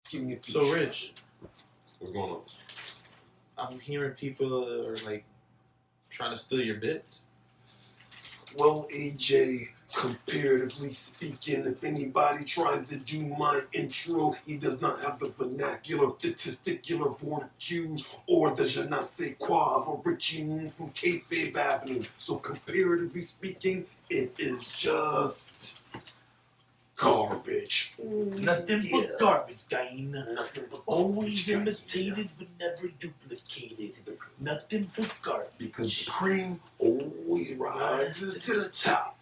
Give me a So, Rich, What's going on? I'm hearing people are like trying to steal your bits. Well, AJ, comparatively speaking, if anybody tries to do my intro, he does not have the vernacular, the testicular vorticue, or the je ne sais quoi of a Richie Moon from Kayfabe Avenue. So comparatively speaking, it is just garbage. Nothing Yeah. but garbage, guy. Nothing but Always garbage, imitated but never duplicated. Nothing but garbage. because the cream always rises to the top.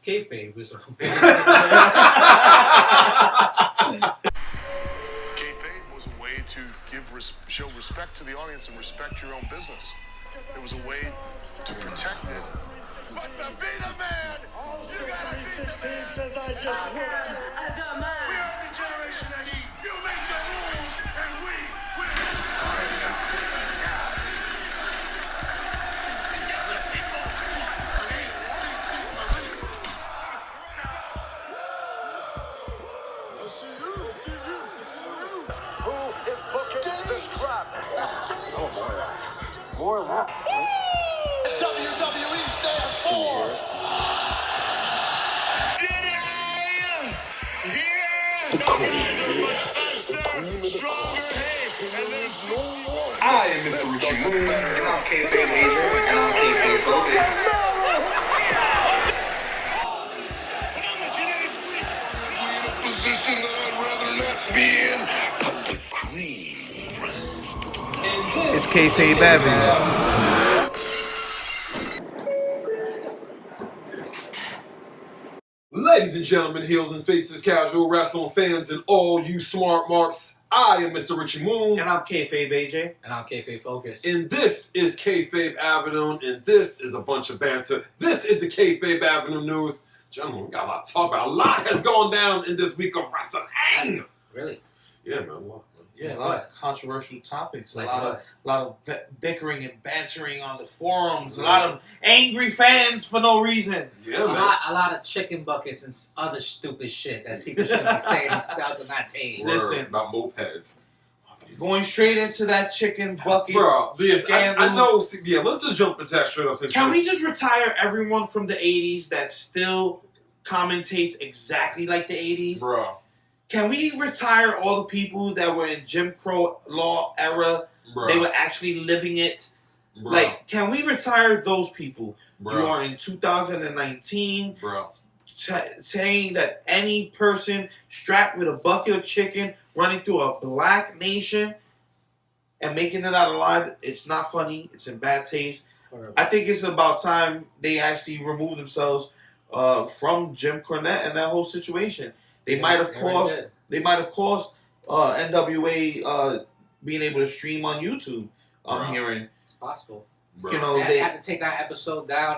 Kayfabe was Kayfabe was a way to show respect to the audience and respect your own business. It was a way to protect it. But to be the man, you gotta 316 says I just whipped you. We are the generation that eat. You make the rules, and we will. Who is booking this drop? Oh boy. More of that. WWE stands for. The cream of the crop. I am Mr. Richie Moon, and I'm Kayfabe Avenue, and I'm Kayfabe Focus. Position that I'd rather not be in, but the cream runs to the top. It's Kayfabe Avenue. Ladies and gentlemen, heels and faces, casual wrestling fans, and all you smart marks, I am Mr. Richie Moon, And I'm Kayfabe AJ. and I'm Kayfabe Focus. and this is Kayfabe Avenue, and this is a bunch of banter. This is the Kayfabe Avenue news. Gentlemen, we got a lot to talk about. A lot has gone down in this week of wrestling. Really? Yeah, man. What? Yeah, a lot of controversial topics. Like a lot what? of bickering and bantering on the forums. A lot of angry fans for no reason. Yeah, a man. lot of chicken buckets and other stupid shit that people shouldn't be saying in 2019. Word Listen. about mopeds. Going straight into that chicken bucket. Bro, yes, scandal. I know. Yeah, let's just jump into that straight up. Can we just retire everyone from the 80s that still commentates exactly like the 80s? Bro, Can we retire all the people that were in Jim Crow law era? bro. They were actually living it. bro, Like, can we retire those people? bro, You are in 2019 bro. saying that any person strapped with a bucket of chicken running through a black nation and making it out alive, it's not funny. It's in bad taste. I think it's about time they actually remove themselves from Jim Cornette and that whole situation. They might have cost NWA being able to stream on YouTube. I'm Bro. hearing. It's possible. Bro. You know, They had to take that episode down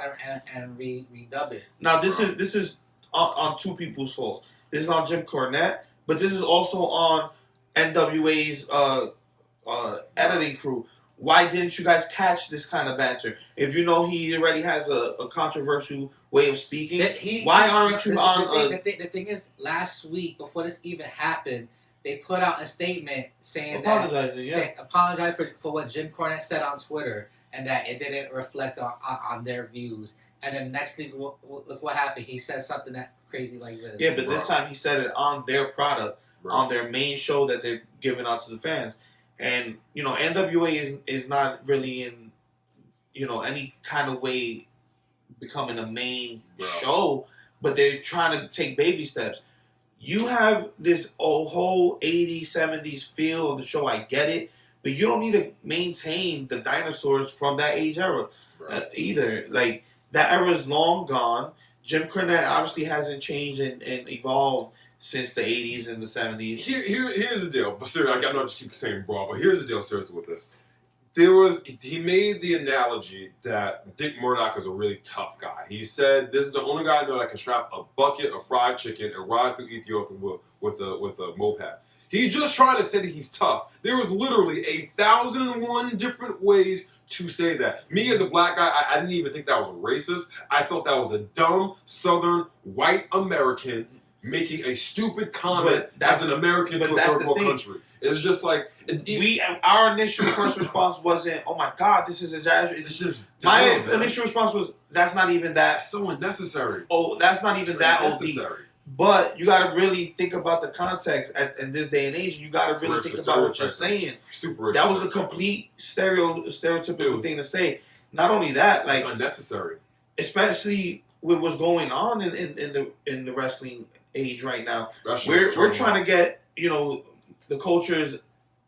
and redub it. Now this is on two people's fault. This is on Jim Cornette, but this is also on NWA's editing crew. Why didn't you guys catch this kind of banter? If you know he already has a controversial way of speaking, why aren't you on? The thing is, last week before this even happened, they put out a statement saying Apologizing, yeah. apologize for what Jim Cornette said on Twitter and that it didn't reflect on their views. And then next week, look what happened. He said something that crazy like this. Yeah, but this time he said it on their product, Bro. on their main show that they're giving out to the fans. And, you know, NWA is not really in, you know, any kind of way becoming a main Bro. show, but they're trying to take baby steps. You have this whole 80s, 70s feel of the show, I get it, but you don't need to maintain the dinosaurs from that age era either. Like, that era is long gone. Jim Cornette obviously hasn't changed and evolved since the 80s and the 70s. Here's the deal. But seriously, I know I just keep saying bro, but here's the deal seriously with this. He made the analogy that Dick Murdoch is a really tough guy. He said, this is the only guy I know that can strap a bucket of fried chicken and ride through Ethiopia with a moped. He's just trying to say that he's tough. There was literally 1,001 different ways to say that. Me as a black guy, I didn't even think that was a racist. I thought that was a dumb, southern, white American making a stupid comment But that's- as an American but to a that's third the world thing. country. It's just like Our initial first response wasn't, "Oh my God, this is exaggerated." it's just My dumb, man. initial response was, "That's not even that. That's so unnecessary. Oh, that's not even It's that OD." unnecessary. But you got to really think about the context in this day and age. You got to really think about what you're saying. Super. That was a complete stereotypical thing to say. Not only that, It's like unnecessary. especially with what's going on in the wrestling age right now. Wrestling, We're trying to get the cultures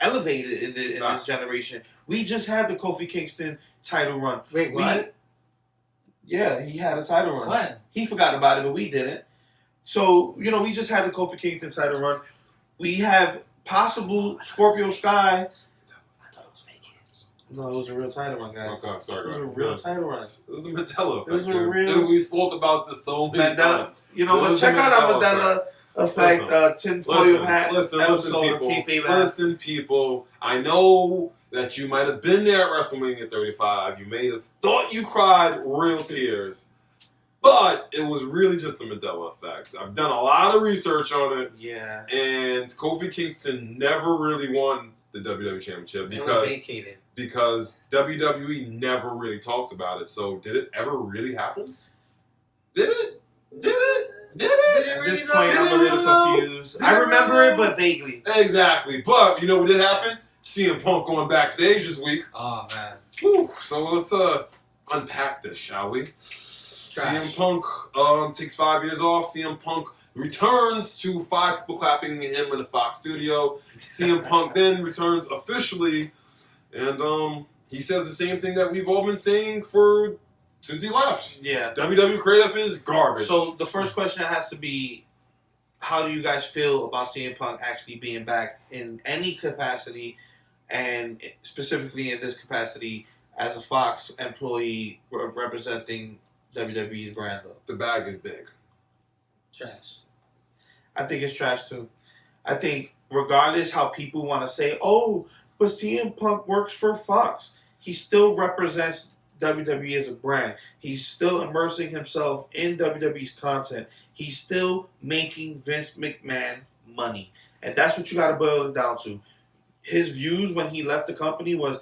elevated in this Facts. generation. We just had the Kofi Kingston title run. Wait, what? Yeah, he had a title run. When? He forgot about it, but we didn't. So, we just had the Kofi Kingston title run. We have possible Scorpio Sky. I thought it was fake. No, it was a real title run, guys. Okay, sorry. It was a guys. real title run. It was a Mandela effect. It was a dude. real- Dude, we spoke about this so many Mandela. times. You know It what? was Check a out our Mandela Mandela effect tinfoil hat Listen, episode people. of Kayfabe Avenue. Listen, people. I know that you might have been there at WrestleMania 35. You may have thought you cried real tears. But it was really just a Mandela effect. I've done a lot of research on it. Yeah. And Kofi Kingston never really won the WWE Championship It was vacated. because WWE never really talks about it. So did it ever really happen? Did it? Did it? Did it? At this Did point, it I'm a little really confused. Did I it remember really it, but vaguely. Exactly. But you know what did happen? CM Punk going backstage this week. Oh man. Whew. So let's unpack this, shall we? CM Punk takes 5 years off. CM Punk returns to 5 people clapping him in the Fox studio. CM Punk then returns officially, and he says the same thing that we've all been saying since he left. Yeah. WWE creative is garbage. So the first question has to be, how do you guys feel about CM Punk actually being back in any capacity, and specifically in this capacity as a Fox employee representing WWE's brand, though? the bag is big. Trash. I think it's trash too. I think regardless how people want to say, "Oh, but CM Punk works for Fox," he still represents WWE as a brand. He's still immersing himself in WWE's content. He's still making Vince McMahon money, and that's what you got to boil it down to. His views when he left the company was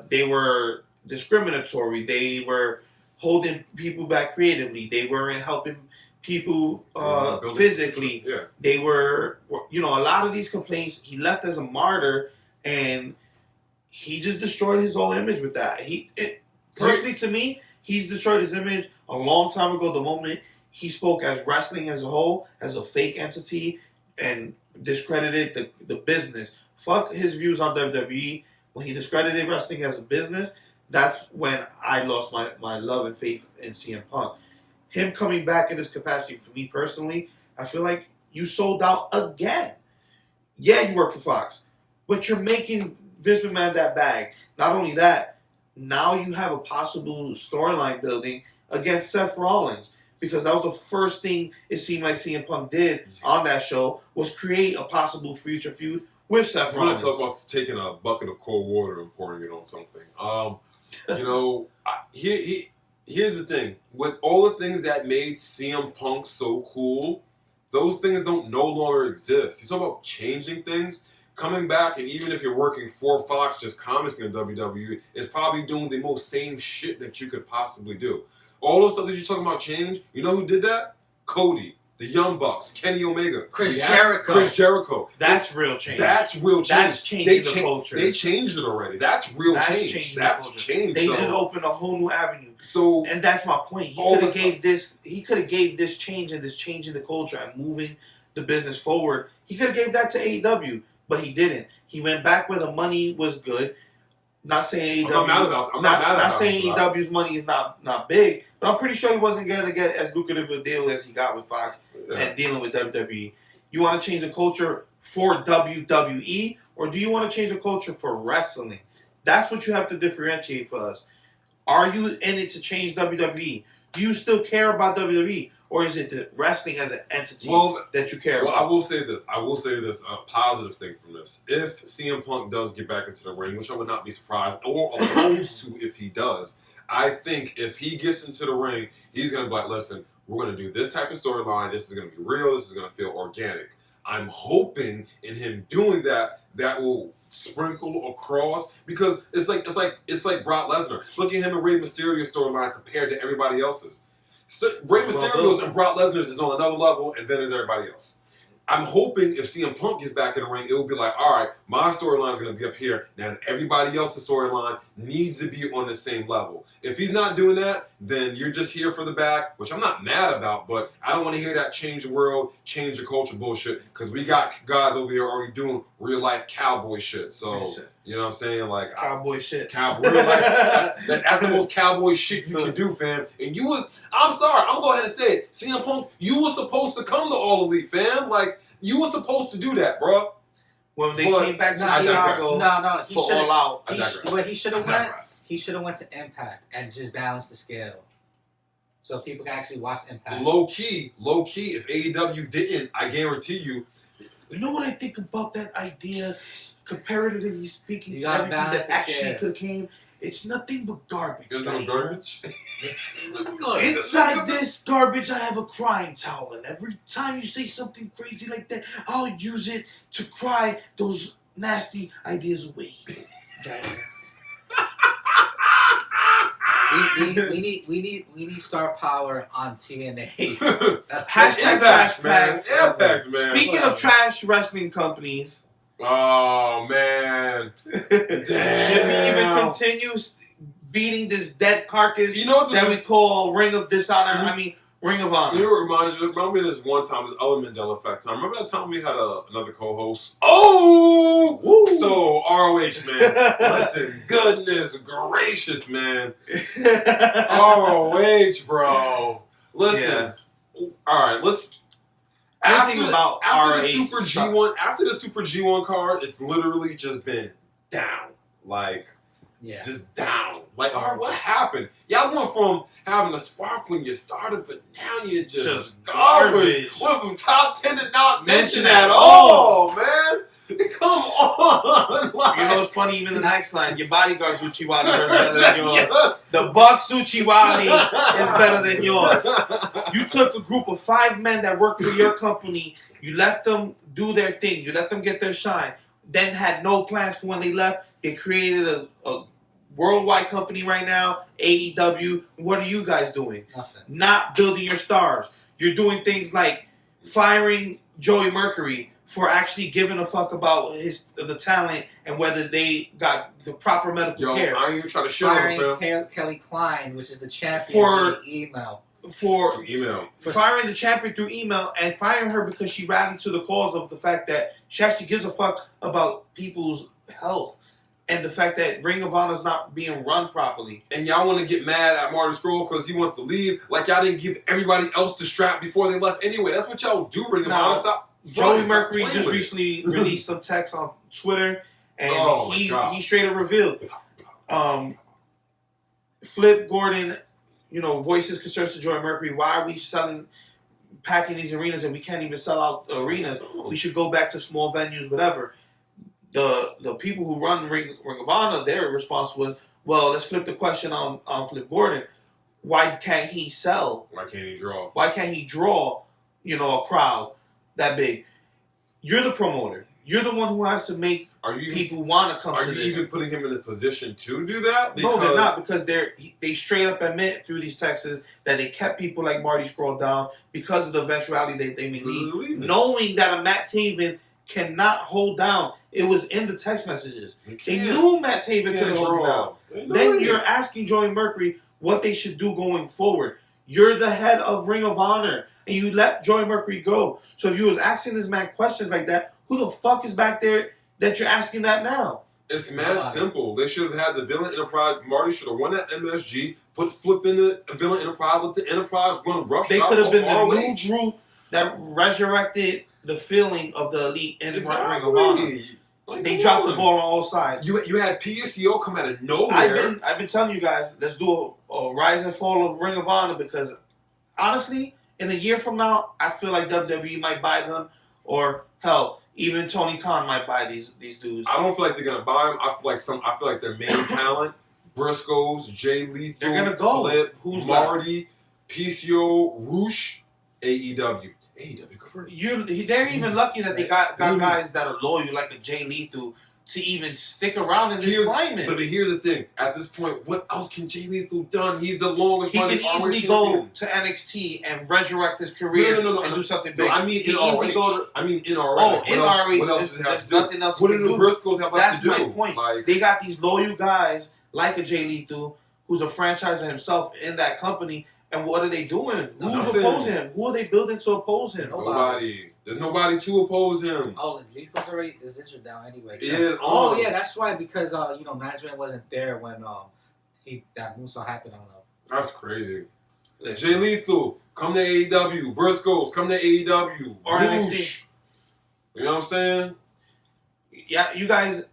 they were discriminatory. They were holding people back creatively. They weren't helping people physically. Yeah. They were, a lot of these complaints, he left as a martyr, and he just destroyed his whole image with that. Personally, to me, he's destroyed his image a long time ago, the moment he spoke as wrestling as a whole, as a fake entity, and discredited the business. Fuck his views on WWE. When he discredited wrestling as a business, that's when I lost my love and faith in CM Punk. Him coming back in this capacity, for me personally, I feel like you sold out again. Yeah, you work for Fox, but you're making Vince McMahon that bag. Not only that, now you have a possible storyline building against Seth Rollins, because that was the first thing it seemed like CM Punk did on that show, was create a possible future feud with Seth I'm going to Rollins. talk about taking a bucket of cold water and pouring it on something. Here's the thing. With all the things that made CM Punk so cool, those things don't no longer exist. You talk about changing things, coming back, and even if you're working for Fox, just commenting on WWE, is probably doing the most same shit that you could possibly do. All those stuff that you're talking about change, you know who did that? Cody, the Young Bucks, Kenny Omega, Chris Jericho. Chris Jericho. That's real change. That's real change. That's changing the culture. They changed it already. That's real That's change. changing That's the culture. change. They so, just opened a whole new avenue. so And that's my point. He All could have the gave this. He could have gave this change and this change in the culture and moving the business forward. He could have gave that to AEW, but he didn't. He went back where the money was good. Not saying AEW. I'm not mad about. I'm not mad about. Not saying it, AEW's money is not big, but I'm pretty sure he wasn't gonna get as lucrative a deal as he got with Fox Yeah. and dealing with WWE. You want to change the culture for WWE, or do you want to change the culture for wrestling? That's what you have to differentiate for us. Are you in it to change WWE? Do you still care about WWE, or is it the wrestling as an entity that you care Well, I about? will say this. A positive thing from this. If CM Punk does get back into the ring, which I would not be surprised or opposed to if he does, I think if he gets into the ring, he's going to be like, listen, we're going to do this type of storyline. This is going to be real. This is going to feel organic. I'm hoping in him doing that, that will sprinkle across, because it's like Brock Lesnar. Look at him and Rey Mysterio's storyline compared to everybody else's. Rey Mysterio's and Brock Lesnar's is on another level, and then there's everybody else. I'm hoping if CM Punk gets back in the ring, it will be like, all right, my storyline is going to be up here. Now everybody else's storyline needs to be on the same level. If he's not doing that, then you're just here for the back, which I'm not mad about, but I don't want to hear that change the world, change the culture bullshit, because we got guys over here already doing real life cowboy shit. So, you know what I'm saying? Like Cowboy shit. Real life. That's the most cowboy shit you can do, fam. And I'm sorry, I'm going to go ahead and say it. CM Punk, you were supposed to come to All Elite, fam. Like, you were supposed to do that, bro. When they came back to Chicago, he for All Out. He should have went to Impact and just balanced the scale, so people can actually watch Impact. Low key. If AEW didn't, I guarantee you. You know what I think about that idea, comparatively speaking You to gotta everything balance that the actually scale. could have came? It's nothing but garbage. There's no garbage. Inside this garbage, I have a crying towel, and every time you say something crazy like that, I'll use it to cry those nasty ideas away. We need star power on TNA. That's Impacts, man. Impacts, man. Speaking of trash wrestling companies, oh man, damn. Should we even continue beating this dead carcass that we call Ring of Dishonor? I mean, Ring of Honor. You know what remind me of this one time, this other Mandela effect time. Remember that time we had another co-host? Oh! Woo. So, ROH, man. Listen, goodness gracious, man. ROH, bro. Listen. Yeah. All right, let's... After the Super G1 card, it's literally just been down. Like... Yeah. Just down. Like, all right, what happened? Y'all went from having a spark when you started, but now you're just garbage. Went from top 10 to not mention at all, man. Come on. Like, you know what's funny? Even the next line, your bodyguard Uchiwali is better than yours. Yes. The Bucks Uchiwali is better than yours. You took a group of 5 men that worked for your company. You let them do their thing. You let them get their shine. Then had no plans for when they left. They created a worldwide company right now, AEW. What are you guys doing? Nothing. Not building your stars. You're doing things like firing Joey Mercury for actually giving a fuck about the talent and whether they got the proper medical care. I ain't even trying to shit on him, fam. Kelly Klein, which is the champion, for email. Firing the champion through email and firing her because she rallied to the cause of the fact that she actually gives a fuck about people's health. And the fact that Ring of Honor is not being run properly. And y'all want to get mad at Marty Scurll because he wants to leave. Like y'all didn't give everybody else the strap before they left anyway. That's what y'all do, Ring of Honor. Stop. Joey Mercury just recently released some text on Twitter. And he straight up revealed. Flip Gordon, voices concerns to Joey Mercury. Why are we packing these arenas and we can't even sell out the arenas? We should go back to small venues, whatever. The people who run Ring of Honor, their response was, well, let's flip the question on Flip Gordon. Why can't he sell? Why can't he draw? Why can't he draw, a crowd that big? You're the promoter. You're the one who has to make people want to come to this. Are you even putting him in a position to do that? No, they're not, because they straight up admit through these texts that they kept people like Marty Scurll down because of the eventuality that they may leave. Knowing that a Matt Taven cannot hold down. It was in the text messages. They knew Matt Taven couldn't hold down. Then you're asking Joey Mercury what they should do going forward. You're the head of Ring of Honor, and you let Joey Mercury go. So if you was asking this man questions like that, who the fuck is back there that you're asking that now? It's mad simple. They should have had the Villain Enterprise. Marty should have won that MSG, put Flip in the Villain Enterprise, let the Enterprise run rough. They could have been the new group that resurrected the feeling of the Elite in Ring of Honor. Like, they dropped the ball on all sides. You had PCO come out of nowhere. I've been telling you guys, let's do a rise and fall of Ring of Honor, because honestly, in a year from now, I feel like WWE might buy them, or hell, even Tony Khan might buy these dudes. I don't feel like they're gonna buy them. I feel like their main talent, Briscoes, Jay Lethal, they're gonna go. Flip, Who's Marty. PCO, Roosh, AEW. AEW confirmed. They're even lucky that they got guys that are loyal, like a Jay Lethal, to even stick around in this climate. But here's the thing. At this point, what else can Jay Lethal done? He's the longest He running can easily go to NXT and resurrect his career and do something big. No, I mean in ROH. In ROH. Oh, in ROH. What else does he have to do? Nothing else. What do the Briscoes have left to do? That's my point. They got these loyal guys like a Jay Lethal, who's a franchiser himself in that company. And what are they doing? Who's opposing him? Who are they building to oppose him? Nobody. There's nobody to oppose him. Oh, Lethal's already is injured now anyway. Yeah. Oh yeah, that's why, because management wasn't there when that moonsault happened. I don't know. That's crazy. Jay Lethal, come to AEW. Briscoes, come to AEW. Or NXT. You know what I'm saying? Yeah, you guys.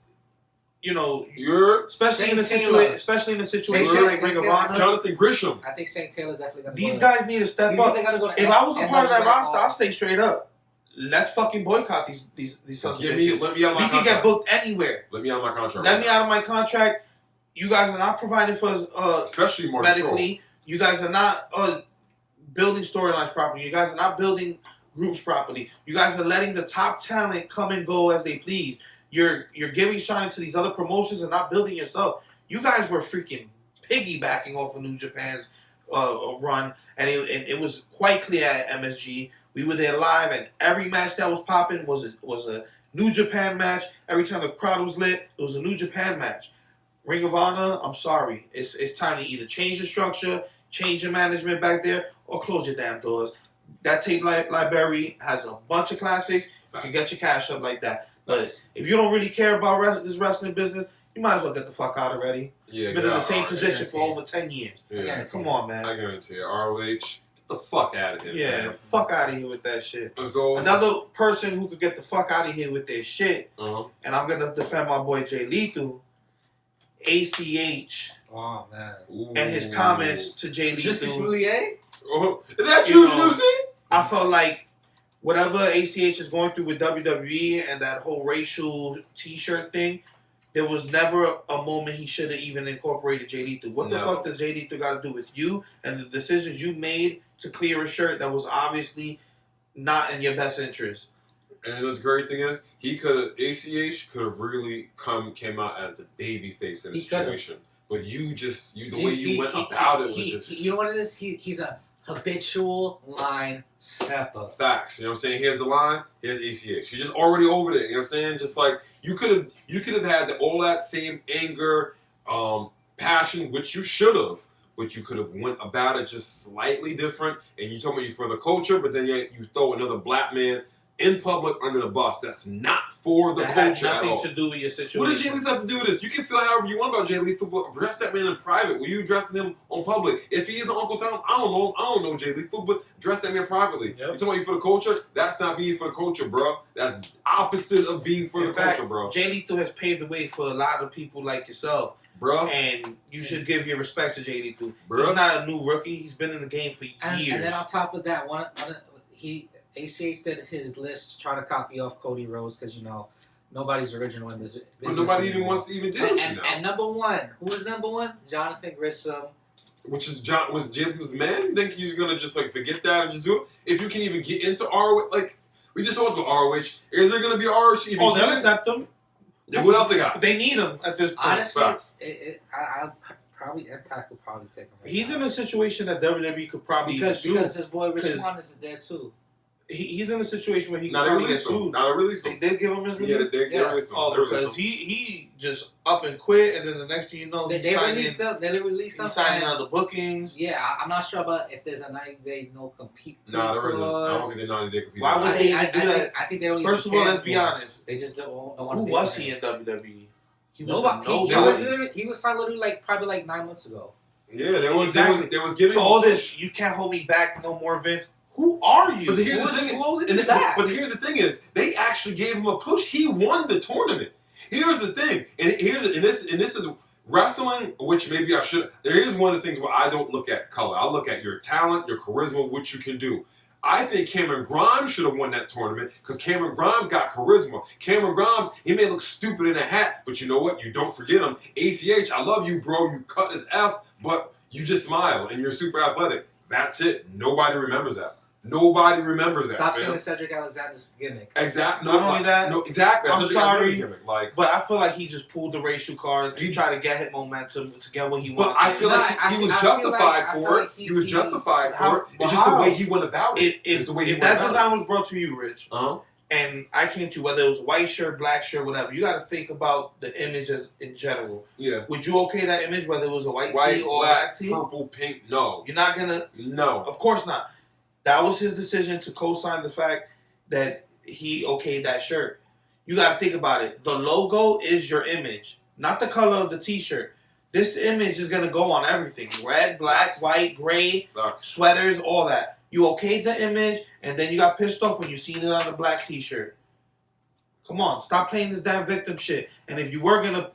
You're especially in a situation like Ring of Honor. Jonathan Grisham. I think St. Taylor's definitely gonna. These guys need to step up. If I was a part of that roster, I'll stay straight up. Let's fucking boycott these sons of bitches. Let me out of my contract. We can get booked anywhere. Let me out of my contract. Let me out of my contract. You guys are not providing for us, especially more medically. You guys are not building storylines properly. You guys are not building groups properly. You guys are letting the top talent come and go as they please. You're giving shine to these other promotions and not building yourself. You guys were freaking piggybacking off of New Japan's run, and it was quite clear at MSG. We were there live, and every match that was popping was a New Japan match. Every time the crowd was lit, it was a New Japan match. Ring of Honor, I'm sorry. It's time to either change the structure, change the management back there, or close your damn doors. That tape library has a bunch of classics. You can get your cash up like that. But if you don't really care about this wrestling business, you might as well get the fuck out already. Yeah, you've been in the same position for over 10 years. Yeah. Come on, man. I guarantee you. ROH, get the fuck out of here. Yeah, man. fuck out of here with that shit. Let's go. Another person who could get the fuck out of here with their shit, and I'm going to defend my boy Jay Lethal, ACH. Oh, man. Ooh. And his comments to Jay Lethal. Juicy Smoulier? Is that you, Juicy? I felt like whatever ACH is going through with WWE and that whole racial T-shirt thing, there was never a moment he should have even incorporated Jay Lethal. What the fuck does Jay Lethal got to do with you and the decisions you made to clear a shirt that was obviously not in your best interest? And the great thing is, ACH could have really came out as the baby face in the situation. But the way you went about it was just... You know what it is? He's a habitual line stepper. Facts. You know what I'm saying? Here's the line. Here's ACH. You're just already over there. You know what I'm saying? Just like you could have had all that same anger, passion, which you should have, but you could have went about it just slightly different. And you told me you're for the culture, but then you throw another black man in public under the bus. That's not for the culture had at all. nothing to do with your situation. What does Jay Lethal have to do with this? You can feel however you want about Jay Lethal, but address that man in private. Were you addressing him on public? If he is an Uncle Tom, I don't know Jay Lethal, but address that man privately. Yep. You talking about you for the culture? That's not being for the culture, bro. That's opposite of being for the culture, bro. Jay Lethal has paved the way for a lot of people like yourself. Bro. And you should give your respect to Jay Lethal. Bro. He's not a new rookie. He's been in the game for years. And then on top of that, ACH did his list trying to copy off Cody Rhodes because, nobody's original in this business. But nobody even wants to even do it now. And number one, who was number one? Jonathan Grisham. Was Jay Lethal's man? You think he's going to just forget that and just do it? If you can even get into ROH, we just talked about ROH. Is there going to be ROH even? Oh, they'll accept him. Then what else they got? They need him at this point. Honestly, Impact will probably take him. He's in a situation that WWE could probably because his boy Rich Swann is there too. He's in a situation where he can probably get sued. Not a release him. They did give him his release? Yeah, they released him. Oh, because he just up and quit, and then the next thing you know, they released him. He's signing other bookings. Yeah, I'm not sure about if there's a 90-day no compete. No, there isn't. I don't think they're 90-day compete. Why would they do that? I think they don't. First of all, let's be honest. They just don't want. Who was he in WWE? He was he was signed literally probably 9 months ago. Yeah, there was giving. So all this, you can't hold me back no more, Vince. Who are you? But here's the thing is, they actually gave him a push. He won the tournament. Here's the thing, and this is wrestling, which maybe I should. There is one of the things where I don't look at color. I look at your talent, your charisma, what you can do. I think Cameron Grimes should have won that tournament because Cameron Grimes got charisma. Cameron Grimes, he may look stupid in a hat, but you know what? You don't forget him. ACH, I love you, bro. You cut as F, but you just smile and you're super athletic. That's it. Nobody remembers that. Nobody remembers that. Stop fam. saying Cedric Alexander's gimmick. Exactly. Not only that, No, exactly. I'm Cedric Alexander's sorry, gimmick. Like, but I feel like he just pulled the racial card to try to get him momentum to get what he wanted. but I feel No, like he was I feel justified like- I feel for it. like He was justified how- for it. but It's just how? the way he went about it. if It's the way he if went that about design was brought to you, Rich, it. and I came to whether it was white shirt, black shirt, whatever, you got to think about the image as in general. Yeah. Would you okay that image whether it was a white White, tee or a black, black tee? purple, pink. No. You're not gonna. No. Of course not. That was his decision to co-sign the fact that he okayed that shirt. You got to think about it. The logo is your image, not the color of the T-shirt. This image is gonna go on everything: red, black, white, gray, Sucks. sweaters, all that. You okayed the image, and then you got pissed off when you seen it on the black T-shirt. Come on, stop playing this damn victim shit. And if you were gonna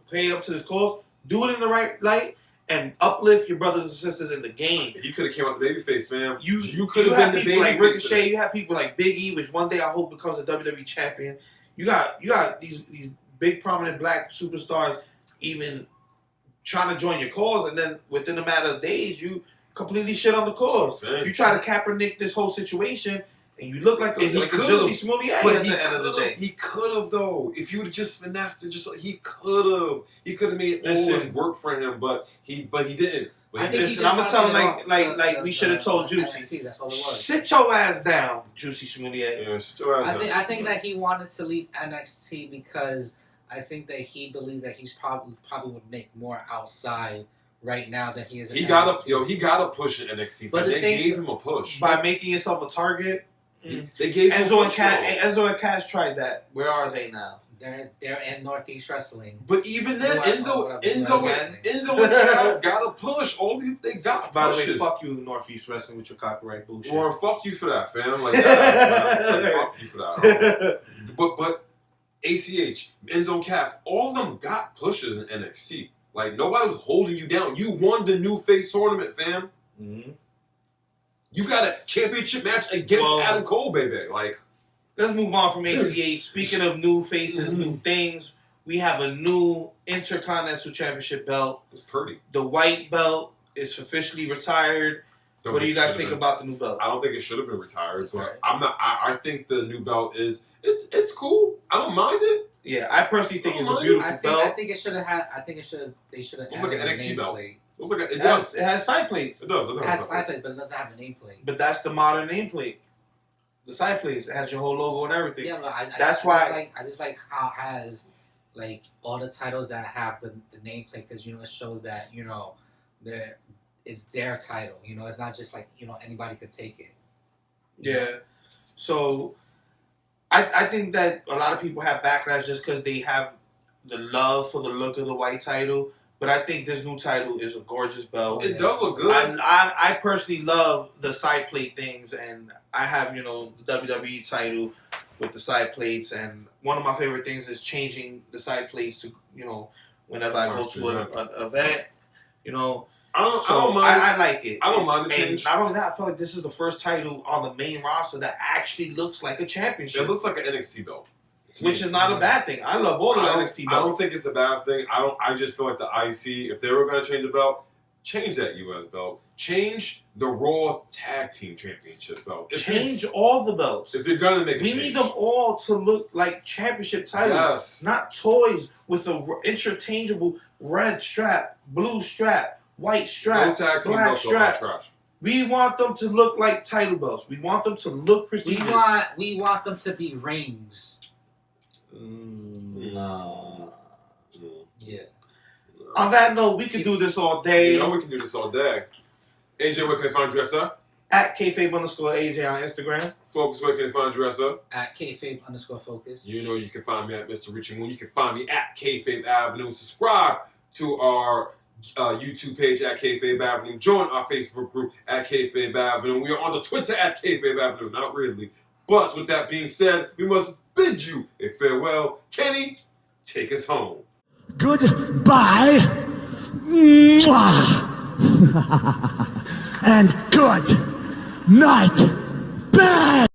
pay up to this cause, do it in the right light and uplift your brothers and sisters in the game. He could have came out the babyface, fam. You could have have been the people like babyface. Ricochet. You have people like Big E, which one day I hope becomes a WWE champion. You got these big prominent black superstars even trying to join your cause, and then within a matter of days, you completely shit on the cause. You try to Kaepernick this whole situation, and you look like a Jussie Smollett at the end of the day. He could have though. If you would have just finessed it, he could have. He could have made all this work for him, but he didn't. But I think Listen, I'm gonna tell him like we should have told NXT, Juicy. that's all it was. Sit your ass down, Juicy Smollett. Yeah, shut your ass down. I think that he wanted to leave NXT because I think that he believes that he's probably would make more outside right now than he is. He got to push in NXT. But They gave him a push By making yourself a target. They gave him Enzo a push. Enzo and Cass tried that. Where are they now? They're in Northeast Wrestling. But even then, Enzo and Whatever. Cass got a push. Only they got By the way, pushes. fuck you, Northeast Wrestling, with your copyright bullshit. Or fuck you for that, fam. Like, yeah, like, fuck you for that. But ACH, Enzo and Cass, all of them got pushes in NXT. Like, nobody was holding you down. You won the new face tournament, fam. Mm-hmm. You got a championship match against Adam Cole, baby. Like, let's move on from ACH. Speaking of new faces, new things, we have a new Intercontinental Championship belt. it's pretty. The white belt is officially retired. What do you guys think about the new belt? I don't think it should have been retired, It's but right. I'm not. I think the new belt it's cool. I don't mind it. Yeah, I personally think it's a I beautiful belt. I think it should have had. They should have. It's like an NXT belt. Nameplate. It's like it It does. has side plates, It does. It It has does. sideplate, but it doesn't have a nameplate. but that's the modern nameplate. The side plates, it has your whole logo and everything. Yeah, but That's why- I just like how it has like all the titles that have the nameplate because it shows that it's their title. It's not just like anybody could take it. Yeah. So I think that a lot of people have backlash just because they have the love for the look of the white title. But I think this new title is a gorgeous belt. It does look good. I personally love the side plate things, and I have the WWE title with the side plates, and one of my favorite things is changing the side plates to whenever I go to an event, I don't mind. I like it. I don't mind the And change. not only that, I feel like this is the first title on the main roster that actually looks like a championship, It looks like an NXT belt, to which me. is not a bad thing. I love all the NXT I don't belts. think it's a bad thing. I just feel like the IC, if they were going to change the belt, change that US belt. Change the Raw Tag Team Championship belt. Change all the belts. If you're going to make a We change. need them all to look like championship titles, Yes. not toys with a interchangeable red strap, blue strap, white strap, Those tag team black belts are hot strap. trash. We want them to look like title belts. We want them to look prestigious. We want them to be rings. No. Yeah. On that note, we could do this all day. We can do this all day. AJ, where can they find you, sir? At Kayfabe_AJ on Instagram. Folks, where can they find you, sir? At Kayfabe_focus. You can find me at Mr. Richie Moon. You can find me at Kayfabe Avenue. Subscribe to our YouTube page at Kayfabe Avenue. Join our Facebook group at Kayfabe Avenue. We are on the Twitter at Kayfabe Avenue. Not really. But with that being said, we must bid you a farewell. Kenny, take us home. Goodbye. Mwah. And good night. Bang!